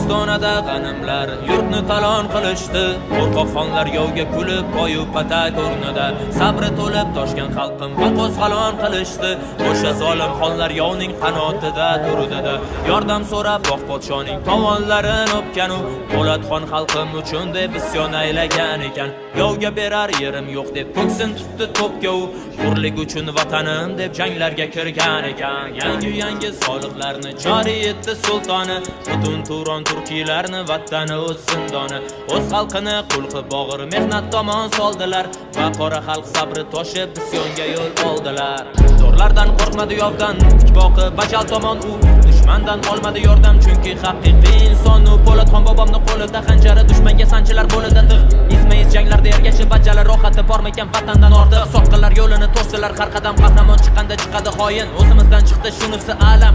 Ostonada g'animlar yurtni talon qilishdi. Qo'rqoq xonlar yovga kulib poyu patak o'rnida sabri to'lib toshgan xalqim va qo'zg'alon qilishdi. O'sha zolim xonlar yovning qanotida turdi-da, yordam so'rab bog' podshoning tovonlarini o'pgan-u, Po'latxon xalqim uchun deb isyon aylagan ekan. Yovga berar yerim yo'q deb ko'ksin tutdi to'pga-u, hurlik uchun vatanim deb janglarga kirgan ekan. Yangi soliqlarni joriy etdi sultoni, butun Turon turkiylarni vatani o'z zindoni. O'z xalqini qul qilib og'ir mehnat tomon soldilar va qora xalq sabri toshib isyonga yo'l oldilar. Zo'rlardan qo'rqmadi, yovdan tik boqib bajal tomon u, dushmandan olmadi yordam chunki haqiqiy inson u. Po'latxon bobomning qo'lida xanjari, dushmanga sanchilar qo'lida tig'. Izma-iz janglarda ergashib bajali rohati bormikan vatandan ortiq. Soqqilar yo'lini to'sdilar har qadam, qahramon chiqqanda chiqadi xoin. O'zimizdan chiqdi shunisi alam.